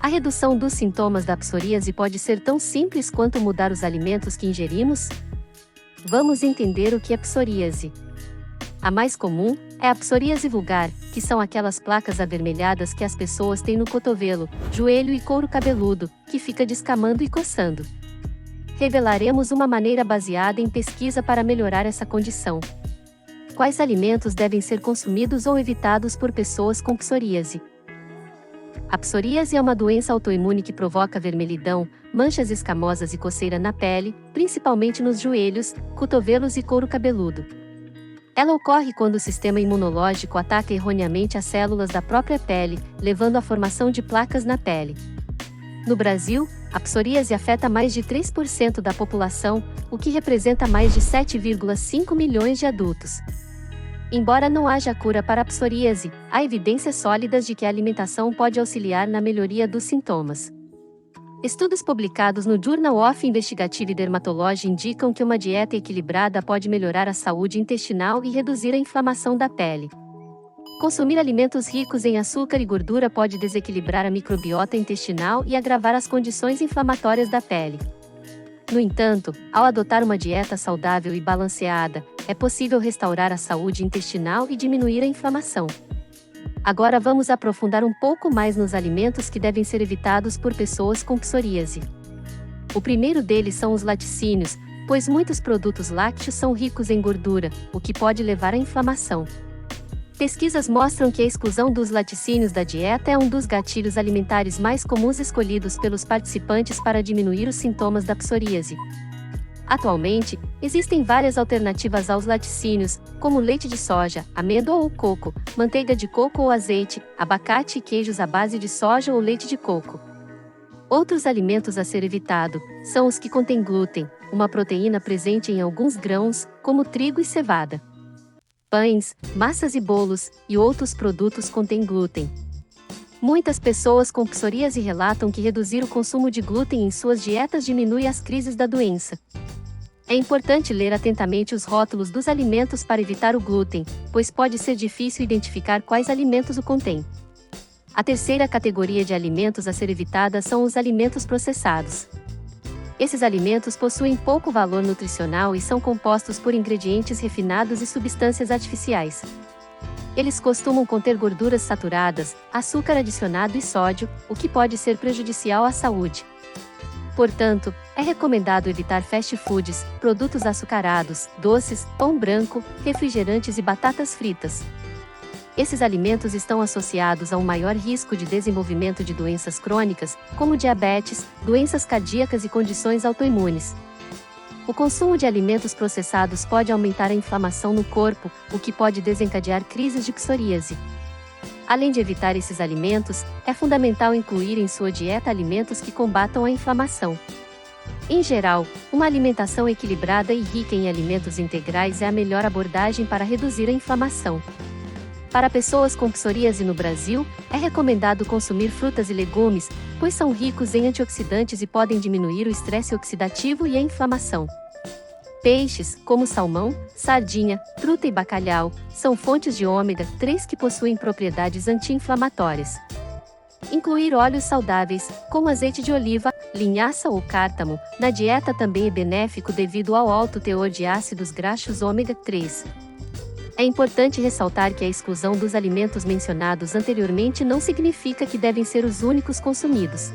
A redução dos sintomas da psoríase pode ser tão simples quanto mudar os alimentos que ingerimos? Vamos entender o que é psoríase. A mais comum é a psoríase vulgar, que são aquelas placas avermelhadas que as pessoas têm no cotovelo, joelho e couro cabeludo, que fica descamando e coçando. Revelaremos uma maneira baseada em pesquisa para melhorar essa condição. Quais alimentos devem ser consumidos ou evitados por pessoas com psoríase? A psoríase é uma doença autoimune que provoca vermelhidão, manchas escamosas e coceira na pele, principalmente nos joelhos, cotovelos e couro cabeludo. Ela ocorre quando o sistema imunológico ataca erroneamente as células da própria pele, levando à formação de placas na pele. No Brasil, a psoríase afeta mais de 3% da população, o que representa mais de 7,5 milhões de adultos. Embora não haja cura para a psoríase, há evidências sólidas de que a alimentação pode auxiliar na melhoria dos sintomas. Estudos publicados no Journal of Investigative Dermatology indicam que uma dieta equilibrada pode melhorar a saúde intestinal e reduzir a inflamação da pele. Consumir alimentos ricos em açúcar e gordura pode desequilibrar a microbiota intestinal e agravar as condições inflamatórias da pele. No entanto, ao adotar uma dieta saudável e balanceada, é possível restaurar a saúde intestinal e diminuir a inflamação. Agora vamos aprofundar um pouco mais nos alimentos que devem ser evitados por pessoas com psoríase. O primeiro deles são os laticínios, pois muitos produtos lácteos são ricos em gordura, o que pode levar à inflamação. Pesquisas mostram que a exclusão dos laticínios da dieta é um dos gatilhos alimentares mais comuns escolhidos pelos participantes para diminuir os sintomas da psoríase. Atualmente, existem várias alternativas aos laticínios, como leite de soja, amêndoa ou coco, manteiga de coco ou azeite, abacate e queijos à base de soja ou leite de coco. Outros alimentos a ser evitado são os que contêm glúten, uma proteína presente em alguns grãos, como trigo e cevada. Pães, massas e bolos, e outros produtos contêm glúten. Muitas pessoas com psoríase relatam que reduzir o consumo de glúten em suas dietas diminui as crises da doença. É importante ler atentamente os rótulos dos alimentos para evitar o glúten, pois pode ser difícil identificar quais alimentos o contêm. A terceira categoria de alimentos a ser evitada são os alimentos processados. Esses alimentos possuem pouco valor nutricional e são compostos por ingredientes refinados e substâncias artificiais. Eles costumam conter gorduras saturadas, açúcar adicionado e sódio, o que pode ser prejudicial à saúde. Portanto, é recomendado evitar fast foods, produtos açucarados, doces, pão branco, refrigerantes e batatas fritas. Esses alimentos estão associados a um maior risco de desenvolvimento de doenças crônicas, como diabetes, doenças cardíacas e condições autoimunes. O consumo de alimentos processados pode aumentar a inflamação no corpo, o que pode desencadear crises de psoríase. Além de evitar esses alimentos, é fundamental incluir em sua dieta alimentos que combatam a inflamação. Em geral, uma alimentação equilibrada e rica em alimentos integrais é a melhor abordagem para reduzir a inflamação. Para pessoas com psoríase no Brasil, é recomendado consumir frutas e legumes, pois são ricos em antioxidantes e podem diminuir o estresse oxidativo e a inflamação. Peixes, como salmão, sardinha, truta e bacalhau, são fontes de ômega 3 que possuem propriedades anti-inflamatórias. Incluir óleos saudáveis, como azeite de oliva, linhaça ou cártamo, na dieta também é benéfico devido ao alto teor de ácidos graxos ômega 3. É importante ressaltar que a exclusão dos alimentos mencionados anteriormente não significa que devem ser os únicos consumidos.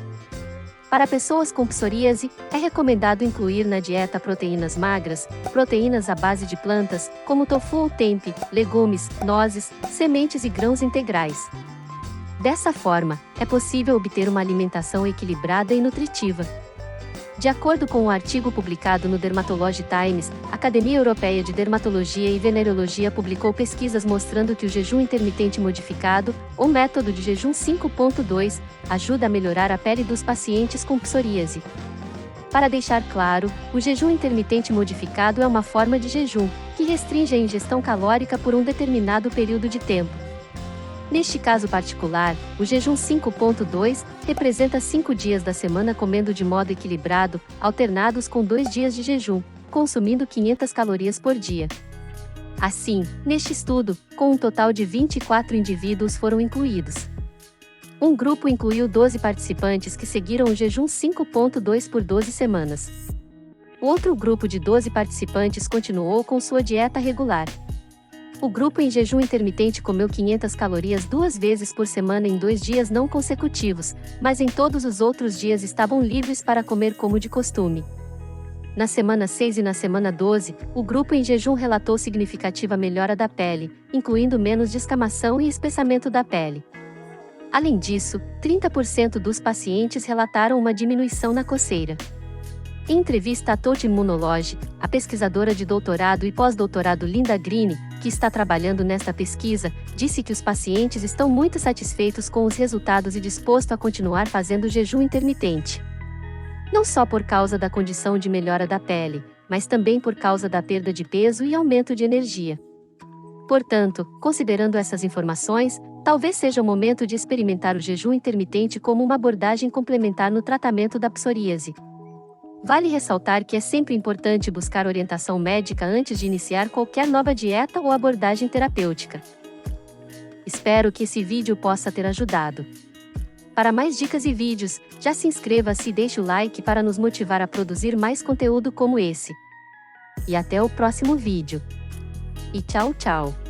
Para pessoas com psoríase, é recomendado incluir na dieta proteínas magras, proteínas à base de plantas, como tofu ou tempeh, legumes, nozes, sementes e grãos integrais. Dessa forma, é possível obter uma alimentação equilibrada e nutritiva. De acordo com um artigo publicado no Dermatology Times, a Academia Europeia de Dermatologia e Venerologia publicou pesquisas mostrando que o jejum intermitente modificado, ou método de jejum 5.2, ajuda a melhorar a pele dos pacientes com psoríase. Para deixar claro, o jejum intermitente modificado é uma forma de jejum, que restringe a ingestão calórica por um determinado período de tempo. Neste caso particular, o jejum 5.2 representa 5 dias da semana comendo de modo equilibrado, alternados com 2 dias de jejum, consumindo 500 calorias por dia. Assim, neste estudo, com um total de 24 indivíduos foram incluídos. Um grupo incluiu 12 participantes que seguiram o jejum 5.2 por 12 semanas. O outro grupo de 12 participantes continuou com sua dieta regular. O grupo em jejum intermitente comeu 500 calorias 2 vezes por semana em 2 dias não consecutivos, mas em todos os outros dias estavam livres para comer como de costume. Na semana 6 e na semana 12, o grupo em jejum relatou significativa melhora da pele, incluindo menos descamação e espessamento da pele. Além disso, 30% dos pacientes relataram uma diminuição na coceira. Em entrevista à Touch Immunology, a pesquisadora de doutorado e pós-doutorado Linda Green, que está trabalhando nesta pesquisa, disse que os pacientes estão muito satisfeitos com os resultados e dispostos a continuar fazendo jejum intermitente. Não só por causa da condição de melhora da pele, mas também por causa da perda de peso e aumento de energia. Portanto, considerando essas informações, talvez seja o momento de experimentar o jejum intermitente como uma abordagem complementar no tratamento da psoríase. Vale ressaltar que é sempre importante buscar orientação médica antes de iniciar qualquer nova dieta ou abordagem terapêutica. Espero que esse vídeo possa ter ajudado. Para mais dicas e vídeos, já se inscreva-se e deixe o like para nos motivar a produzir mais conteúdo como esse. E até o próximo vídeo. E tchau, tchau!